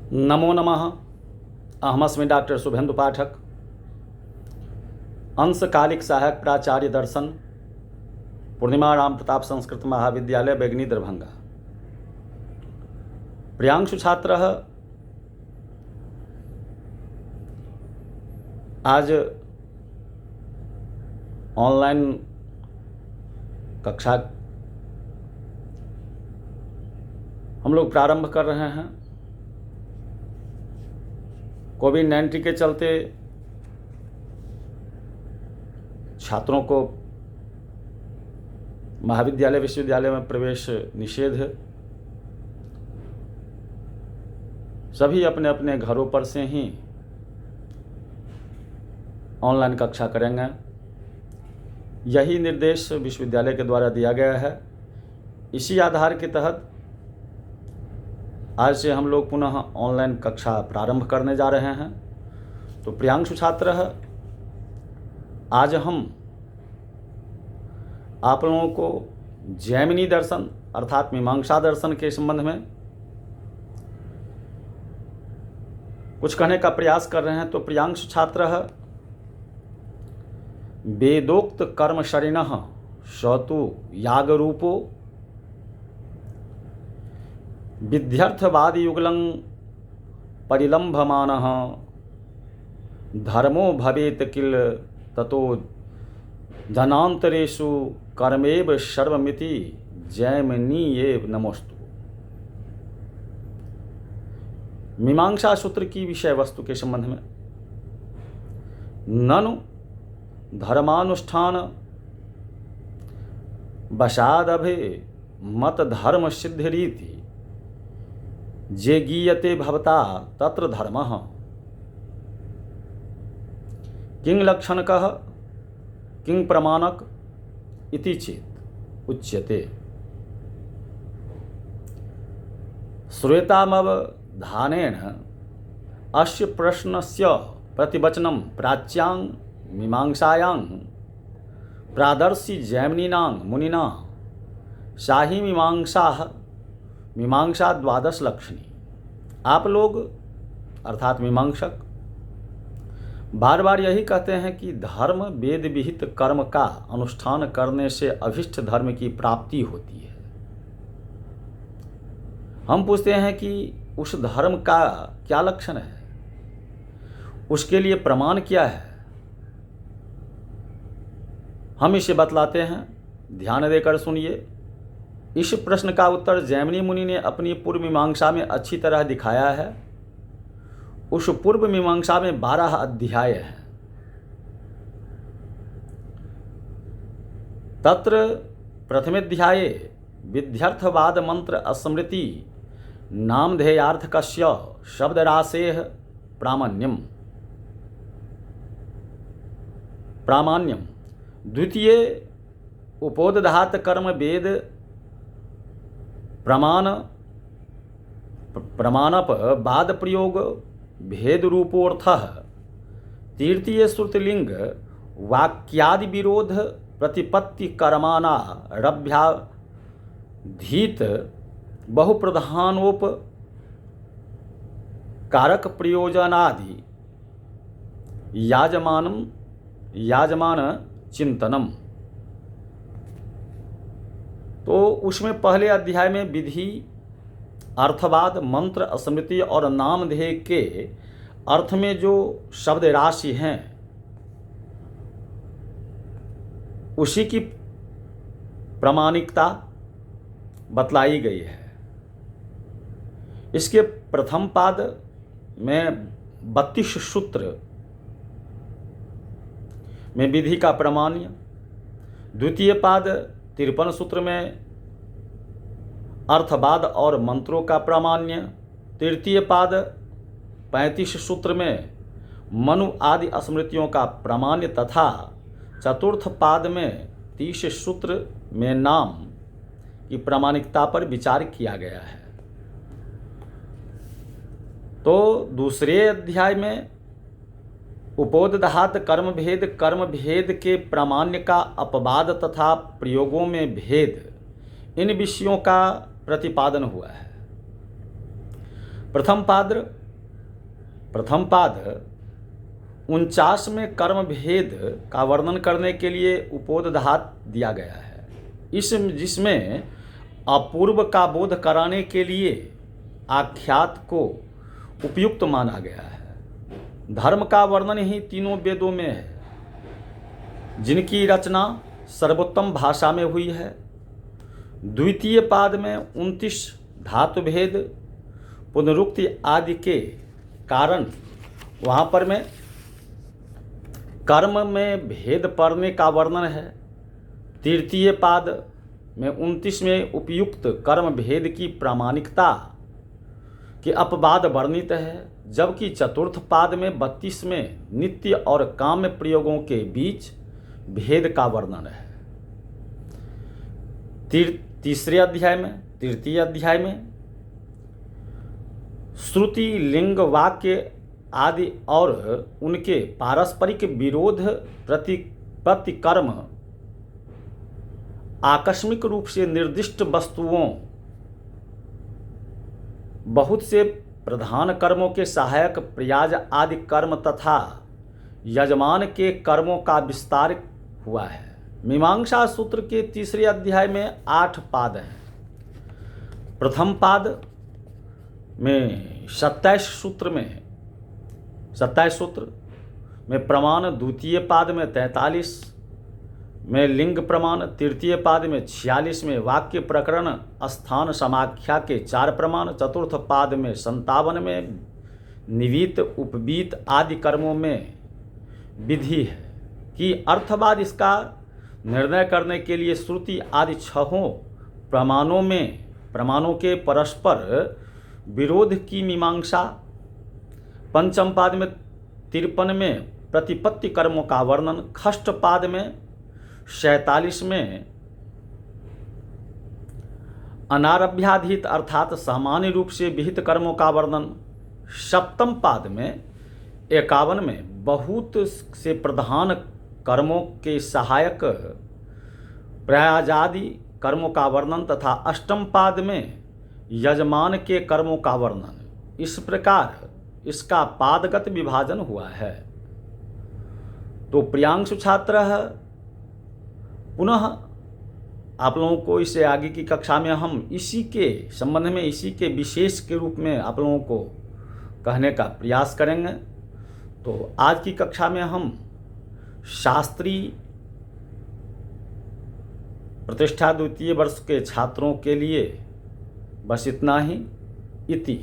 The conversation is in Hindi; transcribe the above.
नमो नमः। अहमस्मि डॉक्टर शुभेन्दु पाठक, अंशकालिक सहायक प्राचार्य दर्शन, पूर्णिमा राम प्रताप संस्कृत महाविद्यालय बेगनी दरभंगा। प्रियांशु छात्रः आज ऑनलाइन कक्षा हम लोग प्रारंभ कर रहे हैं। कोविड-19 के चलते छात्रों को महाविद्यालय विश्वविद्यालय में प्रवेश निषेध है। सभी अपने अपने घरों पर से ही ऑनलाइन कक्षा करेंगे। यही निर्देश विश्वविद्यालय के द्वारा दिया गया है। इसी आधार के तहत आज से हम लोग पुनः ऑनलाइन कक्षा प्रारंभ करने जा रहे हैं। तो प्रियांशु छात्र, आज हम आप लोगों को जैमिनी दर्शन अर्थात मीमांसा दर्शन के संबंध में कुछ कहने का प्रयास कर रहे हैं। तो प्रियांशु छात्र, वेदोक्त कर्मशरिणः सतु यागरूपो विध्यर्थवादियुगलं परिलम्भमानः धर्मो भवेत् किल ततो धनान्तरेषु कर्मेव सर्वमिति जैमिनीये नमोस्तु। मीमांसा सूत्र की विषय वस्तु के संबंध में, ननु धर्मानुष्ठान वशादभे मत धर्म सिद्धिरीति जे गीयते भवता तत्र धर्मः किं लक्षणकः किं प्रमाणक इति चेत् उच्यते। श्वेतामवधानेन अस्य प्रश्नस्य प्रतिवचनं प्राच्यां मीमांसायां प्रादर्शि जैमिनीनां मुनिना शाही मीमांसा द्वादश लक्षणी। आप लोग अर्थात मीमांसक बार बार यही कहते हैं कि धर्म वेद विहित कर्म का अनुष्ठान करने से अभिष्ट धर्म की प्राप्ति होती है। हम पूछते हैं कि उस धर्म का क्या लक्षण है, उसके लिए प्रमाण क्या है। हम इसे बतलाते हैं, ध्यान देकर सुनिए। इस प्रश्न का उत्तर जैमिनी मुनि ने अपनी पूर्व मीमांसा में अच्छी तरह दिखाया है। उस पूर्व मीमांसा में 12 अध्याय हैं। तत्र प्रथमेऽध्याये विध्यर्थवाद मंत्र स्मृति नामधेयार्थकस्य शब्दराशेः प्रामाण्यम। द्वितीय उपोदधात कर्म वेद प्रमाणप बाद प्रयोग भेद रूपोर्थः। तृतीय श्रुतिलिंग वाक्यादि विरोध प्रतिपत्ति कर्मानारभ्याधीत बहुप्रधानोप कारक प्रयोजनादि याजमान चिंतनम। तो उसमें पहले अध्याय में विधि, अर्थवाद, मंत्र, स्मृति और नामधेय के अर्थ में जो शब्द राशि हैं उसी की प्रामाणिकता बतलाई गई है। इसके प्रथम पाद में 32 सूत्र में विधि का प्रामाण्य, द्वितीय पाद 53 सूत्र में अर्थवाद और मंत्रों का प्रामाण्य, तृतीय पाद 35 सूत्र में मनु आदि स्मृतियों का प्रामाण्य तथा चतुर्थ पाद में 30 सूत्र में नाम की प्रामाणिकता पर विचार किया गया है। तो दूसरे अध्याय में उपोदधात कर्म भेद के प्रामाण्य का अपवाद तथा प्रयोगों में भेद, इन विषयों का प्रतिपादन हुआ है। प्रथम पाद 49 में कर्म भेद का वर्णन करने के लिए उपोद्घात दिया गया है, जिसमें अपूर्व का बोध कराने के लिए आख्यात को उपयुक्त माना गया है। धर्म का वर्णन ही तीनों वेदों में है, जिनकी रचना सर्वोत्तम भाषा में हुई है। द्वितीय पाद में 29 धातु भेद पुनरुक्ति आदि के कारण वहाँ पर में कर्म में भेद पड़ने का वर्णन है। तृतीय पाद में 29 में उपयुक्त कर्म भेद की प्रामाणिकता के अपवाद वर्णित है, जबकि चतुर्थ पाद में 32 में नित्य और काम्य प्रयोगों के बीच भेद का वर्णन है। तृतीय अध्याय में श्रुति लिंग वाक्य आदि और उनके पारस्परिक विरोध प्रतिपत्ति कर्म आकस्मिक रूप से निर्दिष्ट वस्तुओं बहुत से प्रधान कर्मों के सहायक प्रयाज आदि कर्म तथा यजमान के कर्मों का विस्तार हुआ है। मीमांसा सूत्र के तीसरे अध्याय में 8 पाद हैं। प्रथम पाद में 27 सूत्र में प्रमाण, द्वितीय पाद में 43 में लिंग प्रमाण, तृतीय पाद में 46 में वाक्य प्रकरण स्थान समाख्या के 4 प्रमाण, चतुर्थ पाद में 57 में निवीत उपवीत आदि कर्मों में विधि है कि अर्थवाद इसका निर्णय करने के लिए श्रुति आदि 6 प्रमाणों के परस्पर विरोध की मीमांसा। पंचम पाद में 53 में प्रतिपत्ति कर्मों का वर्णन, षष्ठ पाद में 47 में अनारभ्याधीत अर्थात सामान्य रूप से विहित कर्मों का वर्णन, सप्तम पाद में 51 में बहुत से प्रधान कर्मों के सहायक प्रयाजादि कर्मों का वर्णन तथा अष्टम पाद में यजमान के कर्मों का वर्णन। इस प्रकार इसका पादगत विभाजन हुआ है। तो प्रियांशु छात्र पुनः आप लोगों को इससे आगे की कक्षा में हम इसी के संबंध में, इसी के विशेष के रूप में आप लोगों को कहने का प्रयास करेंगे। तो आज की कक्षा में हम शास्त्री प्रतिष्ठा द्वितीय वर्ष के छात्रों के लिए बस इतना ही। इति